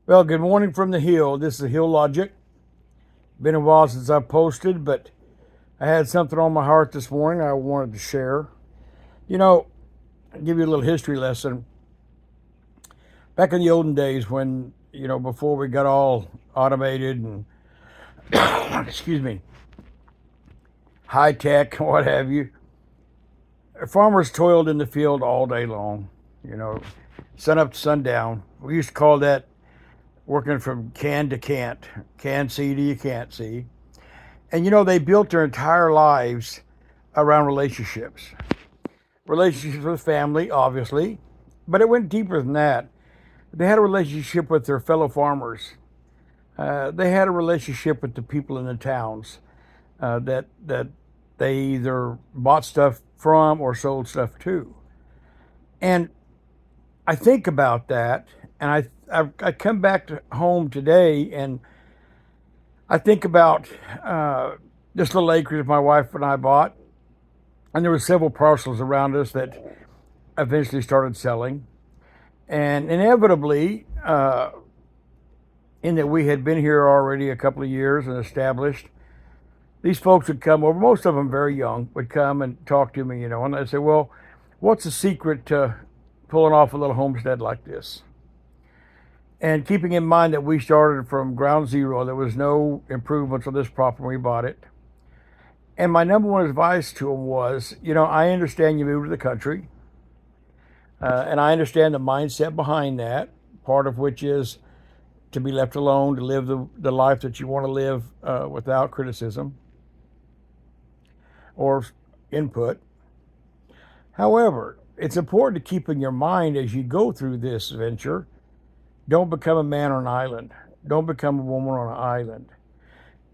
Well, good morning from the hill. This is Hill Logic. Been a while since I posted, but I had something on my heart this morning I wanted to share. You know, I'll give you a little history lesson. Back in the olden days when, before we got all automated and, excuse me, high tech, what have you, farmers toiled in the field all day long, you know, sun up to sundown. We used to call that working from can to can't see to you can't see. And they built their entire lives around relationships. Relationships with family, obviously, but it went deeper than that. They had a relationship with their fellow farmers. They had a relationship with the people in the towns that they either bought stuff from or sold stuff to. And I think about that, and I come back to home today, and I think about this little acreage my wife and I bought, and there were several parcels around us that eventually started selling. And inevitably, in that we had been here already a couple of years and established, these folks would come over, most of them very young, would come and talk to me, and I'd say, well, what's the secret to pulling off a little homestead like this? And keeping in mind that we started from ground zero, there was no improvements on this property when we bought it. And my number one advice to them was, I understand you moved to the country, and I understand the mindset behind that, part of which is to be left alone, to live the life that you want to live without criticism or input. However, it's important to keep in your mind as you go through this venture, don't become a man on an island. Don't become a woman on an island.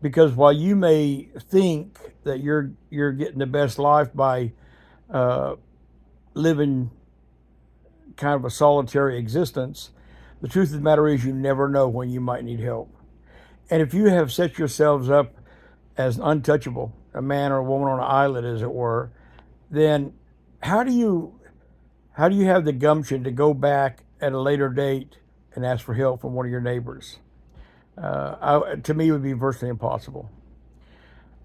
Because while you may think that you're getting the best life by living kind of a solitary existence, the truth of the matter is you never know when you might need help. And if you have set yourselves up as untouchable, a man or a woman on an island, as it were, then how do you have the gumption to go back at a later date and ask for help from one of your neighbors? To me, it would be virtually impossible.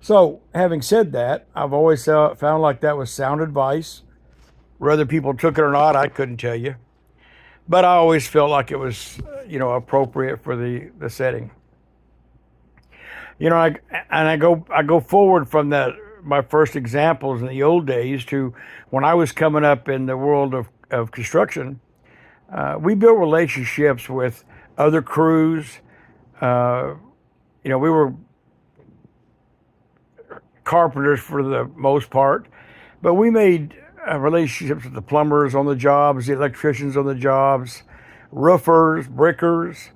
So, having said that, I've always found like that was sound advice. Whether people took it or not, I couldn't tell you. But I always felt like it was, appropriate for the setting. I go forward from that my first examples in the old days to when I was coming up in the world of construction. We built relationships with other crews. We were carpenters for the most part, but we made relationships with the plumbers on the jobs, the electricians on the jobs, roofers, brickers,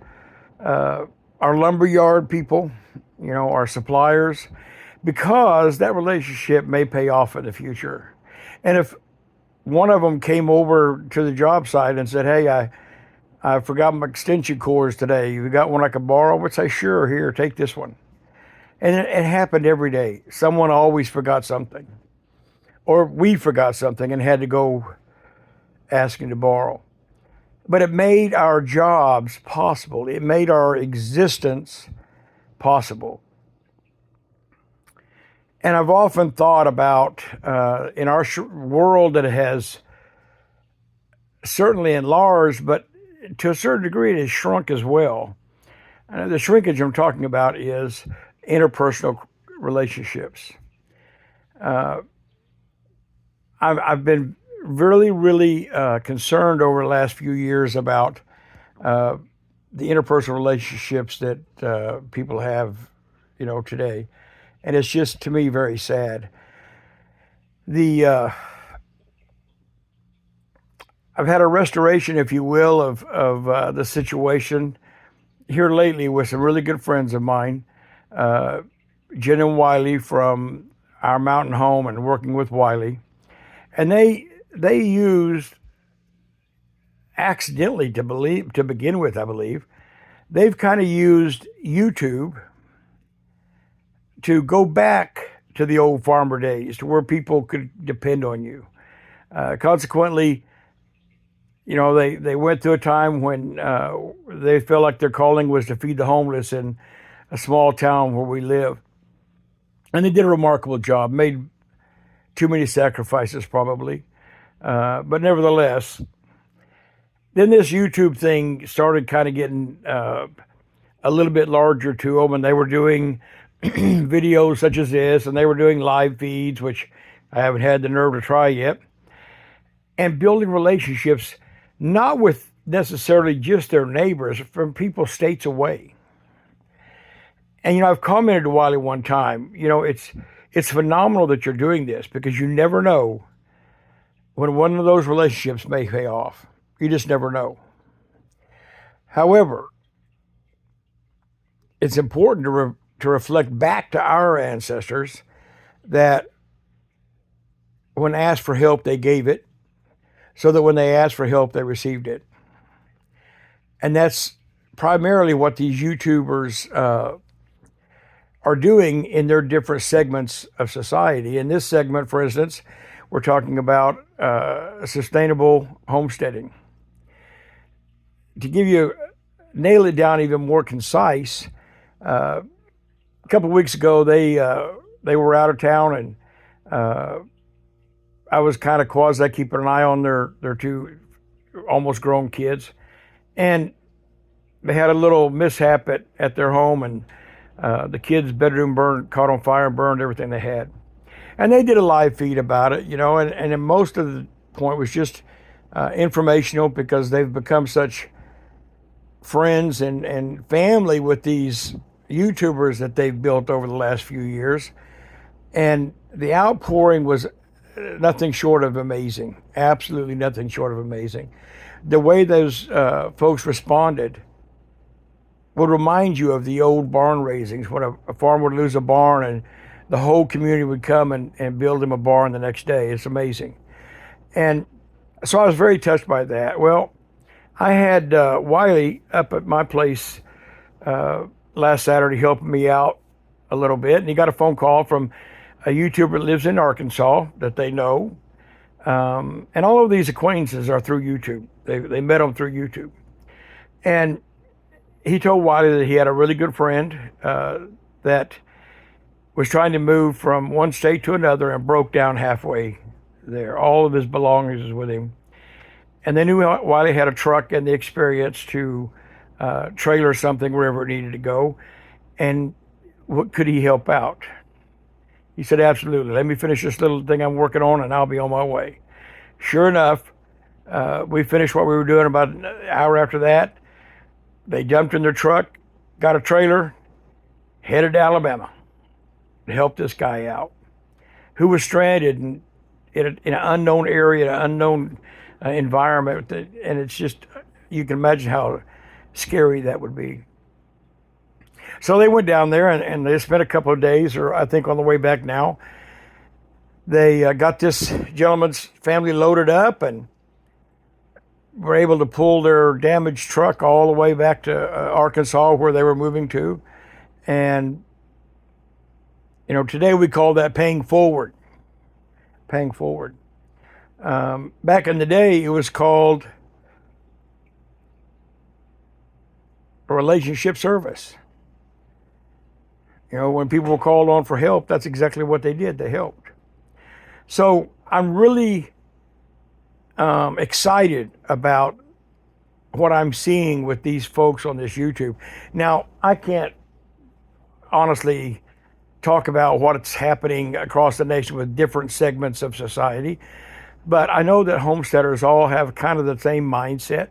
our lumberyard people, our suppliers, because that relationship may pay off in the future. And if one of them came over to the job site and said, hey, I forgot my extension cords today. You got one I could borrow? I would say, sure, here, take this one. And it happened every day. Someone always forgot something. Or we forgot something and had to go asking to borrow. But it made our jobs possible. It made our existence possible. And I've often thought about, in our world that has certainly enlarged, but to a certain degree it has shrunk as well. The shrinkage I'm talking about is interpersonal relationships. I've been really, really concerned over the last few years about the interpersonal relationships that people have, today, and it's just to me very sad. The I've had a restoration, if you will, of the situation here lately with some really good friends of mine, Jen and Wiley from our mountain home and working with Wiley. And they used accidentally to begin with, I believe, they've kind of used YouTube to go back to the old farmer days, to where people could depend on you. Consequently, They went through a time when they felt like their calling was to feed the homeless in a small town where we live. And they did a remarkable job, made too many sacrifices probably. But nevertheless, then this YouTube thing started kind of getting a little bit larger to them, and they were doing videos such as this, and they were doing live feeds, which I haven't had the nerve to try yet, and building relationships, not with necessarily just their neighbors, from people states away. And I've commented to Wiley one time, it's phenomenal that you're doing this, because you never know when one of those relationships may pay off. You just never know. However, it's important to reflect back to our ancestors that when asked for help, they gave it, so that when they asked for help, they received it. And that's primarily what these YouTubers are doing in their different segments of society. In this segment, for instance, we're talking about sustainable homesteading. To nail it down even more concise, a couple of weeks ago, they were out of town, and I was kind of quasi keeping an eye on their two almost grown kids, and they had a little mishap at their home, and the kids' bedroom caught on fire and burned everything they had. And they did a live feed about it, and most of the point was just informational, because they've become such friends and family with these YouTubers that they've built over the last few years. And the outpouring was nothing short of amazing. Absolutely nothing short of amazing. The way those folks responded would remind you of the old barn raisings, when a farmer would lose a barn and the whole community would come and build him a barn the next day. It's amazing. And so I was very touched by that. Well, I had Wiley up at my place last Saturday helping me out a little bit, and he got a phone call from a YouTuber that lives in Arkansas that they know. And all of these acquaintances are through YouTube. They met them through YouTube. And he told Wiley that he had a really good friend that was trying to move from one state to another and broke down halfway there. All of his belongings was with him. And they knew Wiley had a truck and the experience to trailer something wherever it needed to go. And what could he help out? He said, absolutely. Let me finish this little thing I'm working on, and I'll be on my way. Sure enough, we finished what we were doing. About an hour after that, they jumped in their truck, got a trailer, headed to Alabama to help this guy out, who was stranded in an unknown area, an unknown environment. And it's just, you can imagine how scary that would be. So they went down there, and they spent a couple of days, or I think on the way back now, they got this gentleman's family loaded up and were able to pull their damaged truck all the way back to Arkansas, where they were moving to. And, today we call that paying forward. Paying forward. Back in the day, it was called a relationship service. When people were called on for help, that's exactly what they did. They helped. So I'm really excited about what I'm seeing with these folks on this YouTube. Now, I can't honestly talk about what's happening across the nation with different segments of society, but I know that homesteaders all have kind of the same mindset,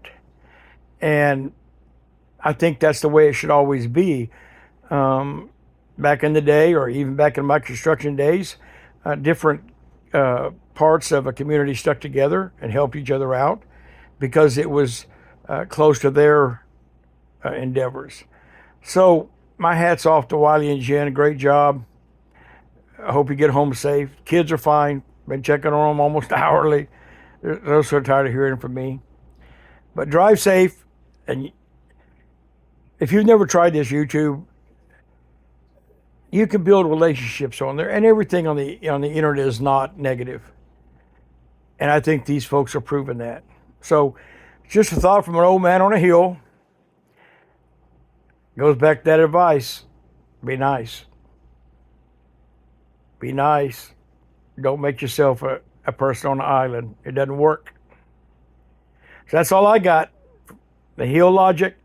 and I think that's the way it should always be. Back in the day, or even back in my construction days, different parts of a community stuck together and helped each other out because it was close to their endeavors. So my hat's off to Wiley and Jen. Great job. I hope you get home safe. Kids are fine. Been checking on them almost hourly. They're so tired of hearing from me. But drive safe. And if you've never tried this YouTube, you can build relationships on there, and everything on the internet is not negative. And I think these folks are proving that. So Just a thought from an old man on a hill. Goes back to that advice. Be nice. Be nice. Don't make yourself a person on an island. It doesn't work. So that's all I got. The Hill Logic.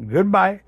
Goodbye.